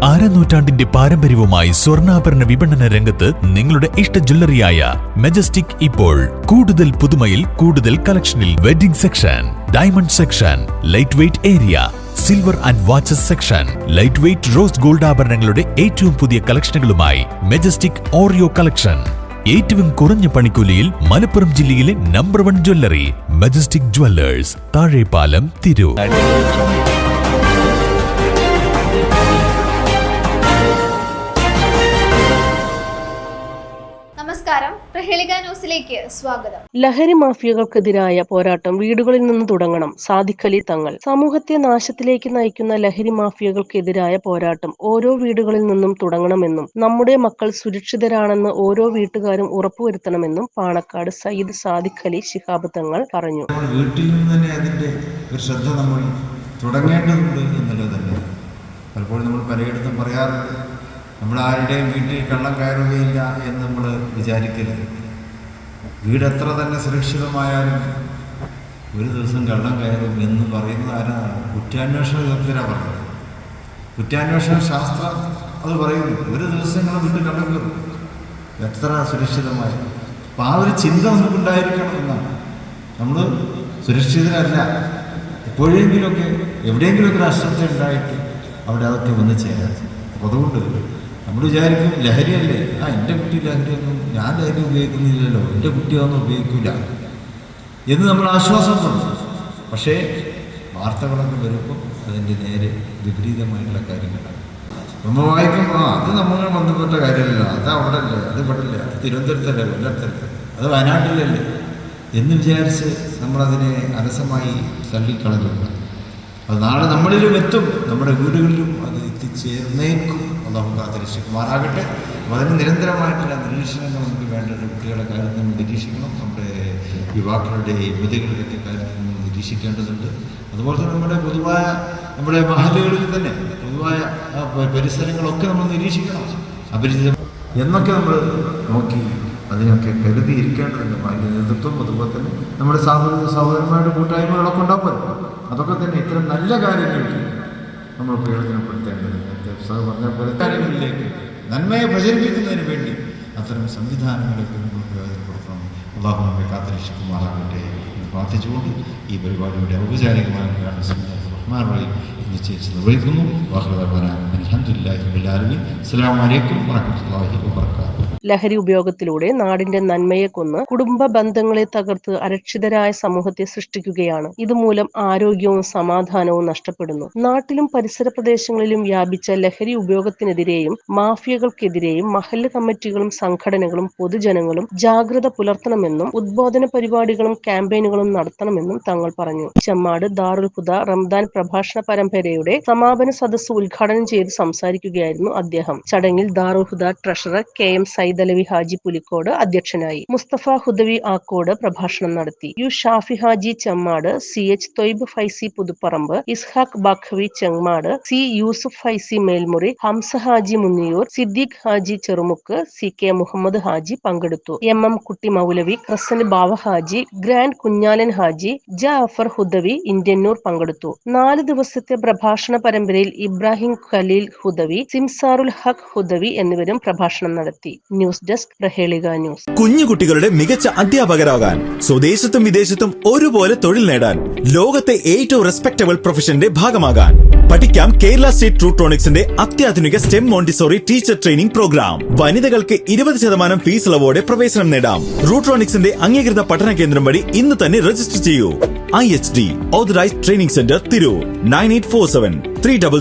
അരനൂറ്റാണ്ടിന്റെ പാരമ്പര്യവുമായി സ്വർണ്ണാഭരണ വിപണന രംഗത്ത് നിങ്ങളുടെ ഇഷ്ട ജ്വല്ലറിയായ മെജസ്റ്റിക് ഇപ്പോൾ കൂടുതൽ പുതുമയിൽ കൂടുതൽ കളക്ഷനിൽ wedding section, diamond section, light weight area, silver and watches section, light weight rose gold ആഭരണങ്ങളുടെ ഏറ്റവും പുതിയ കളക്ഷനുകളുമായി മെജസ്റ്റിക് ഓറിയോ കളക്ഷൻ. ഏറ്റവും കുറഞ്ഞ പണിക്കൂലിയിൽ മലപ്പുറം ജില്ലയിലെ number 1 jewellery majestic Jewellers, Thazhepalam, Tirur. നമസ്കാരം, പ്രഹേളിക ന്യൂസിലേക്ക് സ്വാഗതം. ലഹരി മാഫിയകൾക്കെതിരായ പോരാട്ടം വീടുകളിൽ നിന്ന് തുടങ്ങണം. സാദിഖ് അലി തങ്ങൾ. സമൂഹത്തെ നാശത്തിലേക്ക് നയിക്കുന്ന ലഹരി മാഫിയകൾക്കെതിരായ പോരാട്ടം ഓരോ വീടുകളിൽ നിന്നും തുടങ്ങണമെന്നും നമ്മുടെ മക്കൾ സുരക്ഷിതരാണെന്ന് ഓരോ വീട്ടുകാരും ഉറപ്പുവരുത്തണമെന്നും പാണക്കാട് സയ്യിദ് സാദിഖ് അലി ശിഹാബ് തങ്ങൾ പറഞ്ഞു. വീട്ടിൽ നിന്ന് തന്നെ അതിന്റെ ഒരു ശ്രദ്ധ നമ്മൾ തുടങ്ങേണ്ടതുണ്ട് എന്നുള്ളത് തന്നെ പലപ്പോഴും നമ്മൾ പലയിടത്തും പറയാറുണ്ട്. നമ്മൾ ആരുടെയും വീട്ടിൽ കള്ളം കയറുകയില്ല എന്ന് നമ്മൾ വിചാരിക്കരുത്. വീട് എത്ര തന്നെ സുരക്ഷിതമായാലും ഒരു ദിവസം കള്ളം കയറും എന്ന് പറയുന്നത് ആരാണ്? കുറ്റാന്വേഷണ വിദഗ്ധരാണ് പറയുന്നത്. കുറ്റാന്വേഷണ ശാസ്ത്രം അത് പറയുന്നു. ഒരു ദിവസം നിങ്ങൾ വീട്ടിൽ കള്ളം കയറും, എത്ര സുരക്ഷിതമായ. അപ്പം ആ ഒരു ചിന്ത നമുക്കുണ്ടായിരിക്കണം എന്നാണ്. നമ്മൾ സുരക്ഷിതരല്ല. എപ്പോഴെങ്കിലുമൊക്കെ എവിടെയെങ്കിലുമൊക്കെ ഒരു അശ്രദ്ധ ഉണ്ടായിട്ട് അവിടെ അതൊക്കെ വന്ന് ചേരാം. അപ്പോൾ അതുകൊണ്ട് നമ്മൾ വിചാരിക്കും ലഹരിയല്ലേ, എൻ്റെ കുട്ടി ലഹരിയൊന്നും, ഞാൻ ലഹരി ഉപയോഗിക്കുന്നില്ലല്ലോ, എൻ്റെ കുട്ടിയൊന്നും ഉപയോഗിക്കില്ല എന്ന് നമ്മൾ ആശ്വാസപ്പെടുന്നു. പക്ഷേ വാർത്തകളൊക്കെ വരുമ്പോൾ അതിൻ്റെ നേരെ വിപരീതമായിട്ടുള്ള കാര്യങ്ങളാണ്. നമ്മൾ വായിക്കും, അത് നമ്മളുമായി ബന്ധപ്പെട്ട കാര്യമല്ല, അത് അവിടെ അല്ലേ, അത് ഇവിടെ അല്ലേ, അത് തിരുവനന്തപുരത്തല്ലേ, കൊല്ലത്തല്ലേ, അത് വയനാട്ടിലല്ലേ എന്ന് വിചാരിച്ച് നമ്മളതിനെ അലസമായി തള്ളിക്കളഞ്ഞു. അത് നാളെ നമ്മളിലും എത്തും, നമ്മുടെ വീടുകളിലും അത് എത്തിച്ചേർന്നേക്കും. അല്ലാഹു കാത്തിരക്ഷിക്കുമാറാകട്ടെ. അപ്പോൾ അതിന് നിരന്തരമായിട്ടുള്ള നിരീക്ഷണങ്ങൾ നമുക്ക് വേണ്ടത്. കുട്ടികളുടെ കാര്യത്തിൽ നമ്മൾ നിരീക്ഷിക്കണം, നമ്മുടെ യുവാക്കളുടെ യുവതികളുടെയൊക്കെ കാര്യത്തിൽ നമ്മൾ നിരീക്ഷിക്കേണ്ടതുണ്ട്. അതുപോലെ തന്നെ നമ്മുടെ മഹല്ലുകളിൽ തന്നെ പൊതുവായ പരിസരങ്ങളൊക്കെ നമ്മൾ നിരീക്ഷിക്കണം. അപരിചിതം എന്നൊക്കെ നമ്മൾ നോക്കി അതിനൊക്കെ കരുതിയിരിക്കേണ്ടതുണ്ട്. അതിൻ്റെ നേതൃത്വം അതുപോലെ തന്നെ നമ്മുടെ സഹോദരന്മാരുടെ കൂട്ടായ്മകളൊക്കെ ഉണ്ടാകുമല്ലോ, അതൊക്കെ തന്നെ ഇത്തരം നല്ല കാര്യങ്ങൾക്ക് നമ്മൾ പ്രയോജനപ്പെടുത്തേണ്ടത്. പറഞ്ഞ പോലെ കാര്യങ്ങളിലേക്ക് നന്മയെ പ്രചരിപ്പിക്കുന്നതിന് വേണ്ടി അത്തരം സംവിധാനങ്ങളൊക്കെ നമ്മൾ പ്രയോജനപ്പെടുത്തണം. അല്ലാഹു നമ്മെ കാത്തിരക്ഷിക്കുമാറാകട്ടെ എന്ന് പ്രാർത്ഥിച്ചുകൊണ്ട് ഈ പരിപാടിയുടെ ഔപചാരികമായ റഹ്മാൻ നിശ്ചയിച്ച് നിർവഹിക്കുന്നു. അൽഹംദുലില്ലാഹി റബ്ബിൽ ആലമീൻ. അസ്സലാമു അലൈക്കും വറഹ്മത്തുള്ളാഹി വബറകാതുഹു. ലഹരി ഉപയോഗത്തിലൂടെ നാടിന്റെ നന്മയെ കൊന്ന് കുടുംബ ബന്ധങ്ങളെ തകർത്ത് അരക്ഷിതരായ സമൂഹത്തെ സൃഷ്ടിക്കുകയാണ്. ഇതുമൂലം ആരോഗ്യവും സമാധാനവും നഷ്ടപ്പെടുന്നു. നാട്ടിലും പരിസര പ്രദേശങ്ങളിലും വ്യാപിച്ച ലഹരി ഉപയോഗത്തിനെതിരെയും മാഫിയകൾക്കെതിരെയും മഹല്ല് കമ്മിറ്റികളും സംഘടനകളും പൊതുജനങ്ങളും ജാഗ്രത പുലർത്തണമെന്നും ഉദ്ബോധന പരിപാടികളും ക്യാമ്പയിനുകളും നടത്തണമെന്നും തങ്ങൾ പറഞ്ഞു. ചെമ്മാട് ദാറുൽ ഹുദ റംദാൻ പ്രഭാഷണ പരമ്പരയുടെ സമാപന സദസ്സ് ഉദ്ഘാടനം ചെയ്ത് സംസാരിക്കുകയായിരുന്നു അദ്ദേഹം. ചടങ്ങിൽ ദാറുൽ ഹുദ ട്രഷറർ KM സൈദലവി ഹാജി പുലിക്കോട് അധ്യക്ഷനായി. മുസ്തഫ ഹുദവി ആക്കോട് പ്രഭാഷണം നടത്തി. U Shafi Haji Chemmad, CH Thoyyib Faizy Puthuparamba, Ishaq Baqavi Chemmad, C Yusuf Faizy Melmuri, Hamza Haji Munniyur, Siddique Haji Cherumukku, CK Muhammad Haji പങ്കെടുത്തു. MM Kutty Moulavi, crescent Bava Haji, grand Kunhalan Haji, Jafar Hudawi Indianoor പങ്കെടുത്തു. 4 ദിവസത്തെ പ്രഭാഷണ പരമ്പരയിൽ ഇബ്രാഹിം ഖലീൽ ഹുദവി, സിംസാറുൽ ഹഖ് ഹുദവി എന്നിവരും പ്രഭാഷണം നടത്തി. News desk, Prahelika news. കുഞ്ഞുകുട്ടികളുടെ മികച്ച അധ്യാപകരാകാൻ, സ്വദേശത്തും വിദേശത്തും ഒരുപോലെ തൊഴിൽ നേടാൻ, ലോകത്തെ ഏറ്റവും റെസ്പെക്ടബിൾ പ്രൊഫഷന്റെ ഭാഗമാകാൻ പഠിക്കാം. കേരള സ്റ്റേറ്റ് ട്രൂട്രോണിക്സിന്റെ അത്യാധുനിക STEM Montessori teacher training program. വനിതകൾക്ക് 20% ഫീസ് ഇളവോടെ പ്രവേശനം നേടാം. റൂട്രോണിക്സിന്റെ അംഗീകൃത പഠന കേന്ദ്രം വഴി ഇന്ന് തന്നെ രജിസ്റ്റർ ചെയ്യൂ. IHD authorised training centre, Tirur. 9847 300